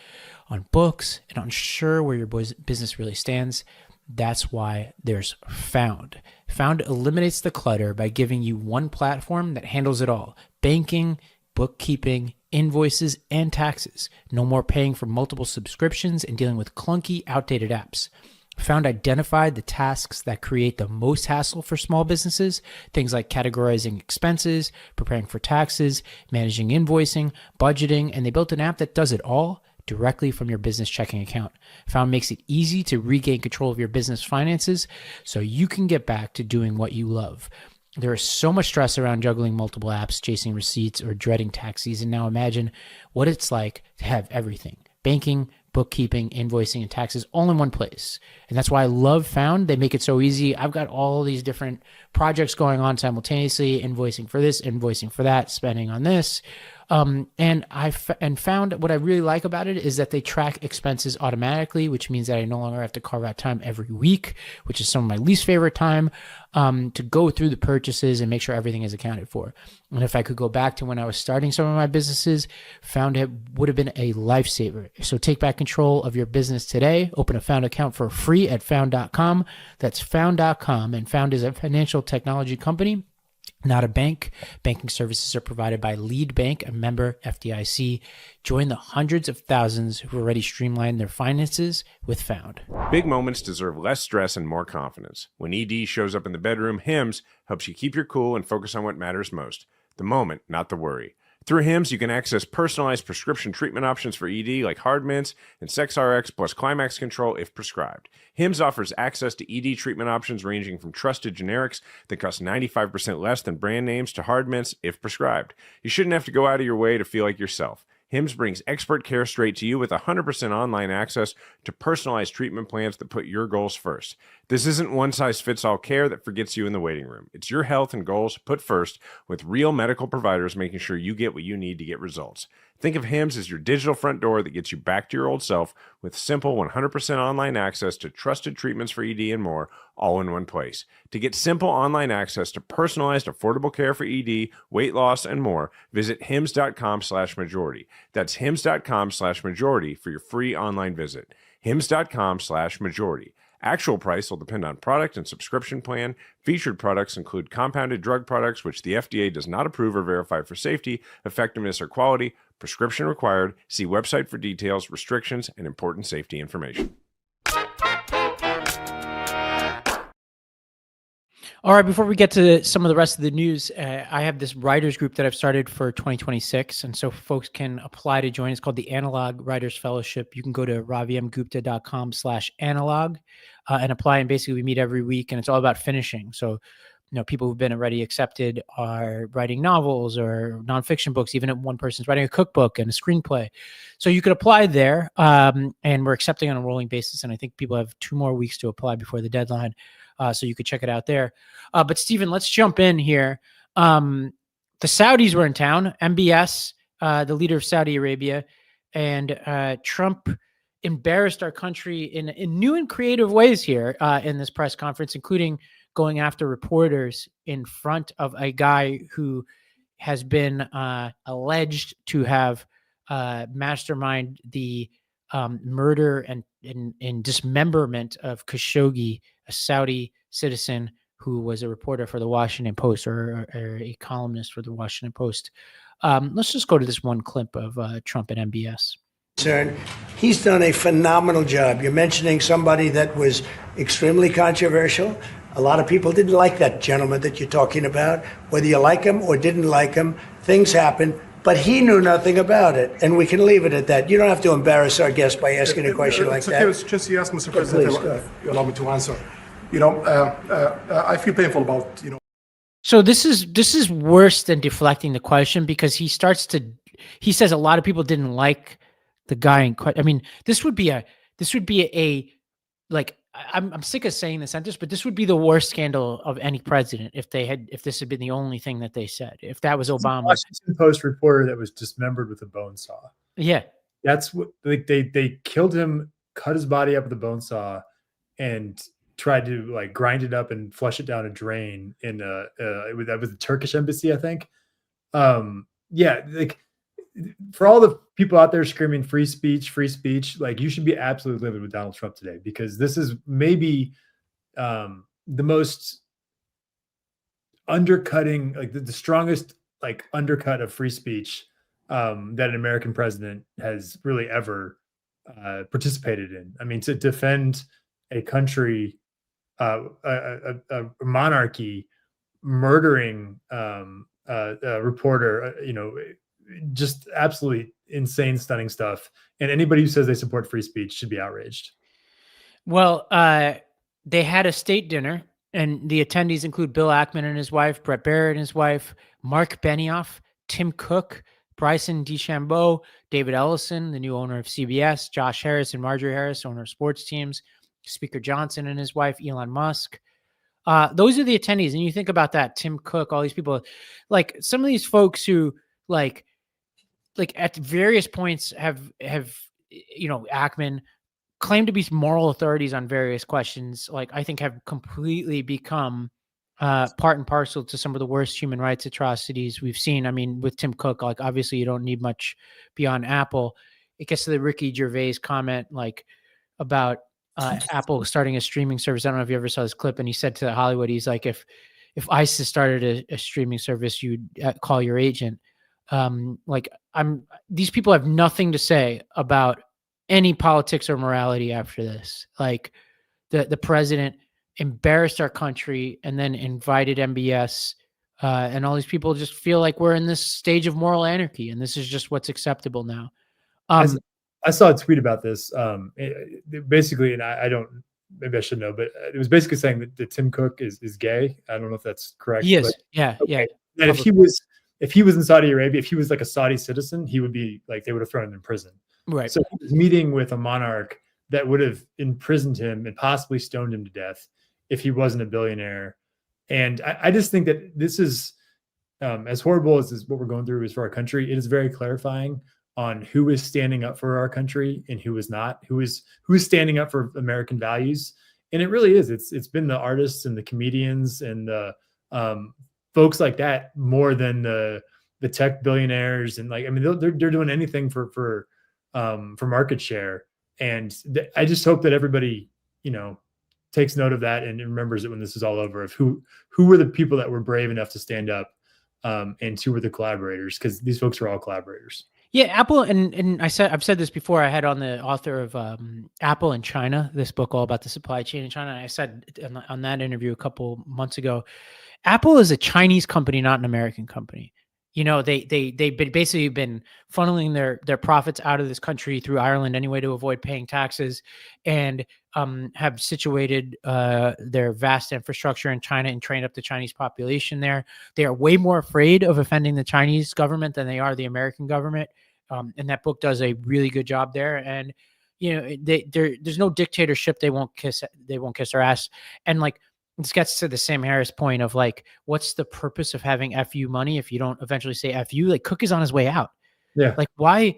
on books, and unsure where your business really stands. That's why there's Found. Found eliminates the clutter by giving you one platform that handles it all. Banking, bookkeeping, invoices, and taxes. No more paying for multiple subscriptions and dealing with clunky, outdated apps. Found identified the tasks that create the most hassle for small businesses, things like categorizing expenses, preparing for taxes, managing invoicing, budgeting, and they built an app that does it all directly from your business checking account. Found makes it easy to regain control of your business finances so you can get back to doing what you love. There is so much stress around juggling multiple apps, chasing receipts, or dreading tax season. Now imagine what it's like to have everything: banking, bookkeeping, invoicing, and taxes all in one place. And that's why I love Found. They make it so easy. I've got all these different projects going on simultaneously, invoicing for this, invoicing for that, spending on this. And found what I really like about it is that they track expenses automatically, which means that I no longer have to carve out time every week, which is some of my least favorite time, to go through the purchases and make sure everything is accounted for. And if I could go back to when I was starting some of my businesses, Found it would have been a lifesaver. So take back control of your business today. Open a Found account for free at found.com. That's found.com. And Found is a financial technology company, not a bank. Banking services are provided by Lead Bank, a member FDIC. Join the hundreds of thousands who already streamlined their finances with Found. Big moments deserve less stress and more confidence. When ED shows up in the bedroom, HIMS helps you keep your cool and focus on what matters most: the moment, not the worry. Through HIMS, you can access personalized prescription treatment options for ED like hard mints and SexRx plus Climax Control if prescribed. HIMS offers access to ED treatment options ranging from trusted generics that cost 95% less than brand names to hard mints if prescribed. You shouldn't have to go out of your way to feel like yourself. HIMS brings expert care straight to you with 100% online access to personalized treatment plans that put your goals first. This isn't one-size-fits-all care that forgets you in the waiting room. It's your health and goals put first, with real medical providers making sure you get what you need to get results. Think of HIMS as your digital front door that gets you back to your old self with simple 100% online access to trusted treatments for ED and more, all in one place. To get simple online access to personalized, affordable care for ED, weight loss, and more, visit hims.com/majority. That's hims.com/majority for your free online visit. hims.com/majority. Actual price will depend on product and subscription plan. Featured products include compounded drug products, which the FDA does not approve or verify for safety, effectiveness, or quality. Prescription required. See website for details, restrictions, and important safety information. All right, before we get to some of the rest of the news, I have this writers group that I've started for 2026, and so folks can apply to join. It's called the Analog Writers Fellowship. You can go to ravimgupta.com/analog and apply, and basically we meet every week, and it's all about finishing. So, people who've been already accepted are writing novels or nonfiction books. Even if one person's writing a cookbook and a screenplay. So you could apply there, and we're accepting on a rolling basis, and I think people have 2 more weeks to apply before the deadline. So you could check it out there. But Stephen, let's jump in here. The Saudis were in town, MBS, the leader of Saudi Arabia, and Trump embarrassed our country in new and creative ways here in this press conference, including going after reporters in front of a guy who has been alleged to have masterminded the murder and dismemberment of Khashoggi, a Saudi citizen who was a reporter for the Washington Post or a columnist for the Washington Post. Let's just go to this one clip of Trump and MBS. He's done a phenomenal job. You're mentioning somebody that was extremely controversial. A lot of people didn't like that gentleman that you're talking about. Whether you like him or didn't like him, things happen. But he knew nothing about it, and we can leave it at that. You don't have to embarrass our guest by asking a question like that. It's just you ask, Mr. President, you allow me to answer. I feel painful about, So this is worse than deflecting the question, because he says a lot of people didn't like the guy in question. I mean, this would be a I'm sick of saying the sentence, but this would be the worst scandal of any president if this had been the only thing that they said. If that was Obama. Washington Post reporter that was dismembered with a bone saw. Yeah. That's what they killed him, cut his body up with a bone saw, and tried to grind it up and flush it down a drain in that was the Turkish embassy, I think. For all the people out there screaming free speech, you should be absolutely livid with Donald Trump today, because this is maybe the most undercutting, the strongest undercut of free speech that an American president has really ever participated in. I mean, to defend a country, a monarchy, murdering a reporter, just absolutely insane, stunning stuff. And anybody who says they support free speech should be outraged. Well, they had a state dinner, And the attendees include Bill Ackman and his wife, Brett Baier and his wife, Mark Benioff, Tim Cook, Bryson DeChambeau, David Ellison, the new owner of CBS, Josh Harris and Marjorie Harris, owner of sports teams, Speaker Johnson and his wife, Elon Musk. Those are the attendees. And you think about that, Tim Cook, all these people, like some of these folks who like at various points have, Ackman claimed to be moral authorities on various questions, like I think have completely become part and parcel to some of the worst human rights atrocities we've seen. I mean, with Tim Cook, like obviously you don't need much beyond Apple. It gets to the Ricky Gervais comment, like about Apple starting a streaming service. I don't know if you ever saw this clip, and he said to Hollywood, he's like, if ISIS started a streaming service, you'd call your agent. These people have nothing to say about any politics or morality after this. Like the president embarrassed our country and then invited MBS, and all these people just feel like we're in this stage of moral anarchy, and this is just what's acceptable now. I saw a tweet about this. Basically, and I don't, maybe I should know, but it was basically saying that Tim Cook is gay. I don't know if that's correct. Yes. Yeah. And if he was in Saudi Arabia, if he was like a Saudi citizen, he would be like, they would have thrown him in prison. Right. So he was meeting with a monarch that would have imprisoned him and possibly stoned him to death if he wasn't a billionaire. And I just think that this is, as horrible as what we're going through is for our country, it is very clarifying on who is standing up for our country and who is not, who is standing up for American values. And it really is. It's been the artists and the comedians and the folks like that more than the tech billionaires. And like, I mean, they're doing anything for market share. And I just hope that everybody, takes note of that and remembers it when this is all over, of who were the people that were brave enough to stand up, and who were the collaborators, because these folks are all collaborators. Yeah, Apple, and I've said this before. I had on the author of Apple in China, this book all about the supply chain in China. And I said on that interview a couple months ago, Apple is a Chinese company, not an American company. They've basically been funneling their profits out of this country through Ireland anyway to avoid paying taxes, and have situated their vast infrastructure in China and trained up the Chinese population there. They are way more afraid of offending the Chinese government than they are the American government. And that book does a really good job there. And there's no dictatorship they won't kiss their ass. And like, this gets to the Sam Harris point of like, what's the purpose of having FU money if you don't eventually say FU? Like, Cook is on his way out. Yeah. Like, why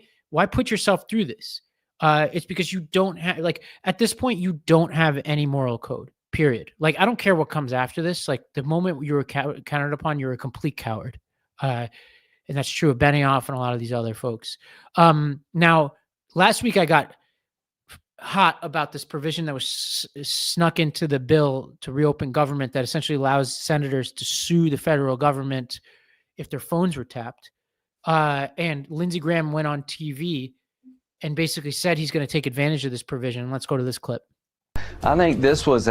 put yourself through this? It's because you don't have, like, at this point, you don't have any moral code, period. Like, I don't care what comes after this. Like, the moment you were counted upon, you're a complete coward. And that's true of Benioff and a lot of these other folks. Now, last week I got hot about this provision that was snuck into the bill to reopen government that essentially allows senators to sue the federal government if their phones were tapped. And Lindsey Graham went on TV and basically said he's going to take advantage of this provision. Let's go to this clip. I think this was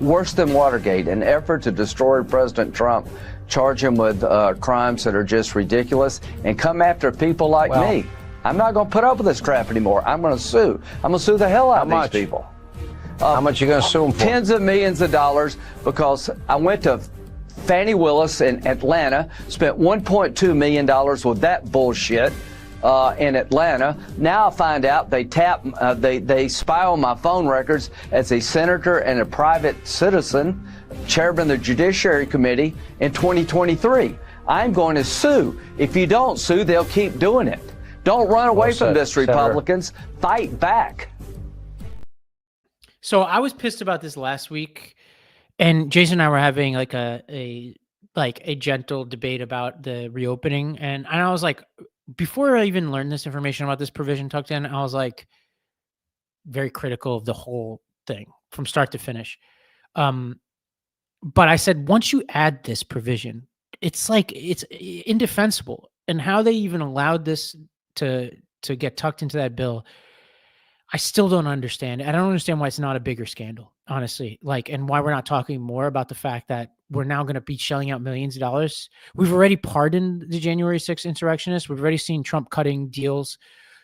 worse than Watergate, an effort to destroy President Trump, charge him with crimes that are just ridiculous, and come after people like me. I'm not going to put up with this crap anymore. I'm going to sue. I'm going to sue the hell out of these people. How much are you going to sue them for? Tens of millions of dollars, because I went to Fannie Willis in Atlanta, spent $1.2 million with that bullshit in Atlanta. Now I find out they they spy on my phone records as a senator and a private citizen, chairman of the Judiciary Committee in 2023. I'm going to sue. If you don't sue, they'll keep doing it. Don't run away from this, Republicans. Fight back. So I was pissed about this last week, and Jason and I were having like a gentle debate about the reopening, and I was like, before I even learned this information about this provision tucked in, I was like very critical of the whole thing from start to finish. But I said, once you add this provision, it's like it's indefensible, and how they even allowed this to get tucked into that bill, I still don't understand. I don't understand why it's not a bigger scandal, honestly. Like, and why we're not talking more about the fact that we're now going to be shelling out millions of dollars. We've already pardoned the January 6th insurrectionists. We've already seen Trump cutting deals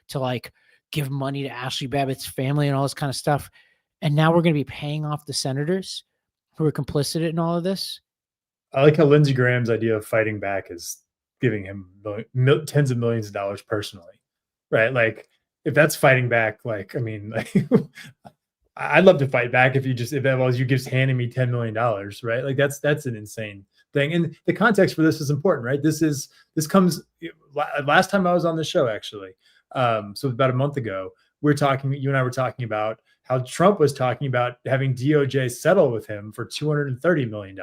to like give money to Ashley Babbitt's family and all this kind of stuff. And now we're going to be paying off the senators who are complicit in all of this. I like how Lindsey Graham's idea of fighting back is giving him tens of millions of dollars personally, right? Like, if that's fighting back, like, I mean, like, I'd love to fight back if that was you just handing me $10 million, right? Like, that's an insane thing. And the context for this is important, right? This comes last time I was on the show, actually. So about a month ago, you and I were talking about how Trump was talking about having DOJ settle with him for $230 million.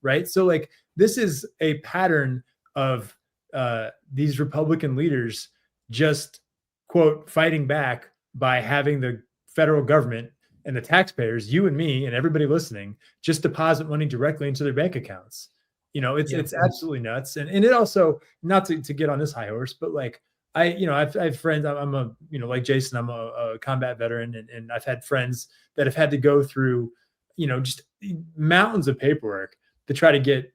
Right. So, like, this is a pattern of these Republican leaders just, quote, fighting back by having the federal government and the taxpayers, you and me and everybody listening, just deposit money directly into their bank accounts. It's absolutely nuts. And it also, not to get on this high horse, but like, I have friends. I'm like Jason, I'm a combat veteran, and I've had friends that have had to go through, just mountains of paperwork to try to get,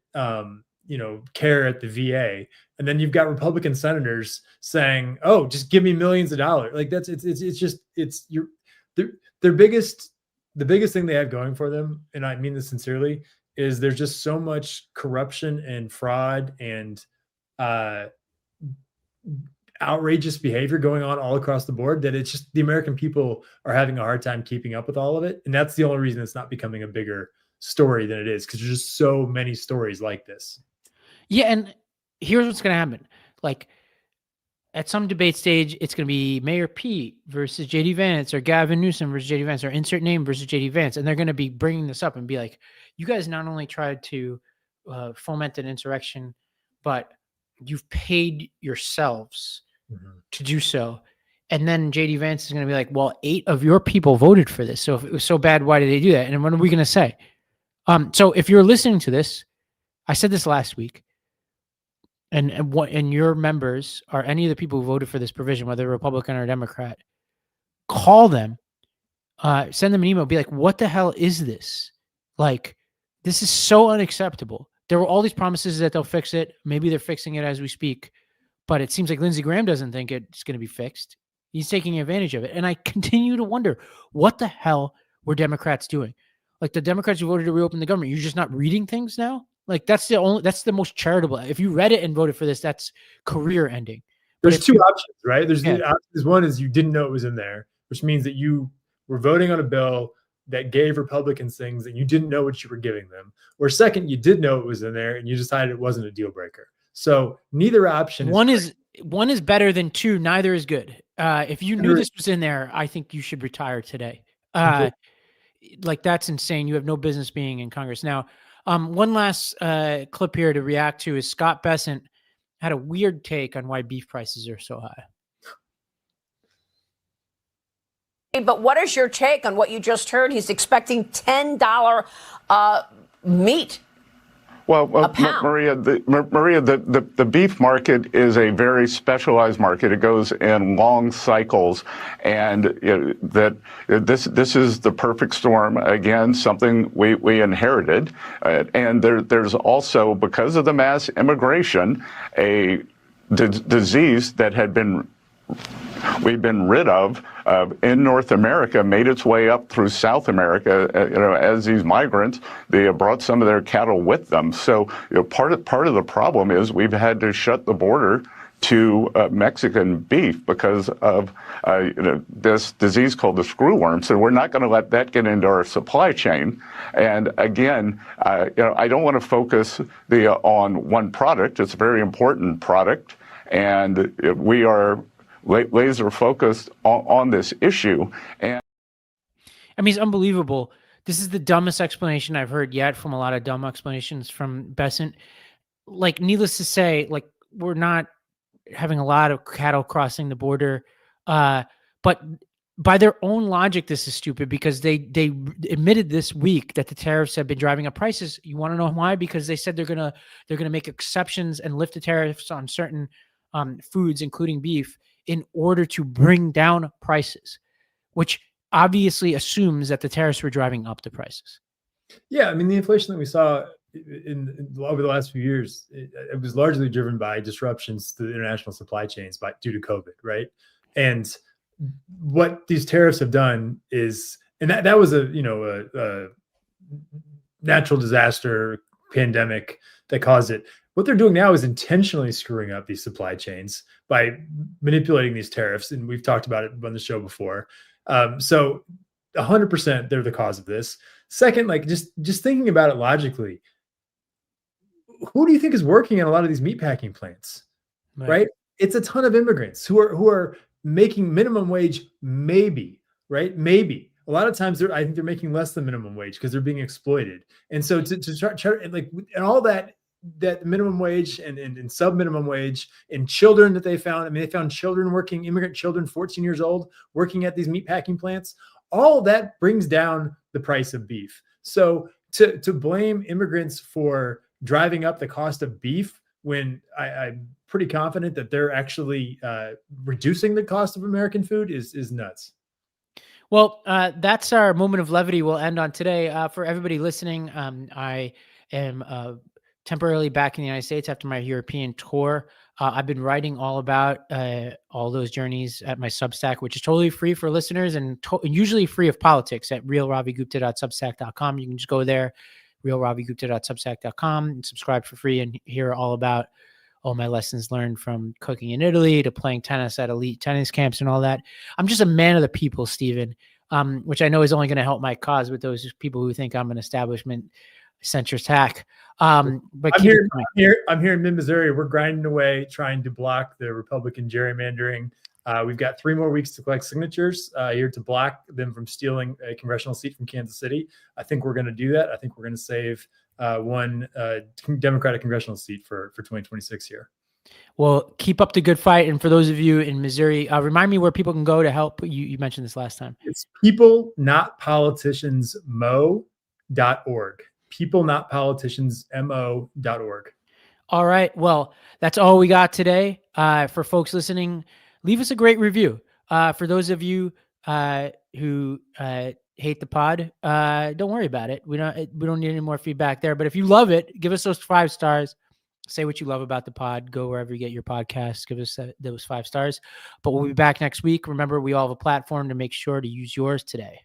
care at the VA. And then you've got Republican senators saying, "Oh, just give me millions of dollars." Like, the biggest thing they have going for them, and I mean this sincerely, is there's just so much corruption and fraud and outrageous behavior going on all across the board that it's just the American people are having a hard time keeping up with all of it. And that's the only reason it's not becoming a bigger story than it is, because there's just so many stories like this. Yeah. And here's what's going to happen. Like, at some debate stage, it's going to be Mayor Pete versus JD Vance, or Gavin Newsom versus JD Vance, or insert name versus JD Vance. And they're going to be bringing this up and be like, you guys not only tried to foment an insurrection, but you've paid yourselves to do so. And then JD Vance is going to be like, well, 8 of your people voted for this. So if it was so bad, why did they do that? And what are we going to say? So if you're listening to this, I said this last week, and your members are any of the people who voted for this provision, whether Republican or Democrat, call them, send them an email, be like, what the hell is this? Like, this is so unacceptable. There were all these promises that they'll fix it. Maybe they're fixing it as we speak, but it seems like Lindsey Graham doesn't think it's going to be fixed. He's taking advantage of it. And I continue to wonder, what the hell were Democrats doing? Like, the Democrats who voted to reopen the government, you're just not reading things now? Like, that's the most charitable. If you read it and voted for this, that's career ending. There's two options, right? There's options. One is you didn't know it was in there, which means that you were voting on a bill that gave Republicans things that you didn't know what you were giving them. Or second, you did know it was in there and you decided it wasn't a deal breaker. So neither option one is better than 2. Neither is good. If you knew this was in there, I think you should retire today. Like, that's insane. You have no business being in Congress. Now, one last clip here to react to is Scott Bessent had a weird take on why beef prices are so high. But what is your take on what you just heard? He's expecting $10 meat. Well, Maria, the beef market is a very specialized market. It goes in long cycles, and this is the perfect storm. Again, something we inherited, and there's also, because of the mass immigration, a disease that we've been rid of in North America, made its way up through South America. As these migrants, they brought some of their cattle with them. So part of the problem is we've had to shut the border to Mexican beef because of this disease called the screwworm. So we're not going to let that get into our supply chain. And again, I don't want to focus on one product. It's a very important product, and we are laser focused on this issue. And I mean, it's unbelievable. This is the dumbest explanation I've heard yet from a lot of dumb explanations from Bessent. Like, needless to say, like, we're not having a lot of cattle crossing the border. But by their own logic, this is stupid, because they admitted this week that the tariffs have been driving up prices. You want to know why? Because they said they're gonna make exceptions and lift the tariffs on certain foods, including beef, in order to bring down prices, which obviously assumes that the tariffs were driving up the prices. Yeah, I mean, the inflation that we saw over the last few years, it was largely driven by disruptions to the international supply chains due to COVID, right? And what these tariffs have done is, and that was a natural disaster, pandemic that caused it. What they're doing now is intentionally screwing up these supply chains by manipulating these tariffs. And we've talked about it on the show before. So 100% they're the cause of this. Second, like just thinking about it logically, who do you think is working in a lot of these meatpacking plants? Right? It's a ton of immigrants who are making minimum wage, maybe, right? Maybe. A lot of times I think they're making less than minimum wage because they're being exploited. And so to try and all that minimum wage and sub minimum wage and children that they found. I mean, they found children working, immigrant children, 14 years old, working at these meatpacking plants. All of that brings down the price of beef. So to blame immigrants for driving up the cost of beef when I'm pretty confident that they're actually reducing the cost of American food is nuts. Well, that's our moment of levity we'll end on today. For everybody listening, I am temporarily back in the United States after my European tour. I've been writing all about all those journeys at my Substack, which is totally free for listeners and usually free of politics at realravigupta.substack.com. You can just go there, realravigupta.substack.com, and subscribe for free and hear all about all my lessons learned from cooking in Italy to playing tennis at elite tennis camps and all that. I'm just a man of the people, Stephen, which I know is only going to help my cause with those people who think I'm an establishment centrist hack. But I'm here in mid-Missouri. We're grinding away, trying to block the Republican gerrymandering. We've got 3 more weeks to collect signatures here to block them from stealing a congressional seat from Kansas City. I think we're going to do that. I think we're going to save one Democratic congressional seat for 2026 here. Well, keep up the good fight. And for those of you in Missouri, remind me where people can go to help. You mentioned this last time. It's peoplenotpoliticiansmo.org. peoplenotpoliticiansmo.org. All right. Well, that's all we got today. For folks listening, leave us a great review. For those of you who hate the pod, don't worry about it. We don't need any more feedback there. But if you love it, give us those 5 stars. Say what you love about the pod. Go wherever you get your podcasts. Give us those 5 stars. But we'll be back next week. Remember, we all have a platform to make sure to use yours today.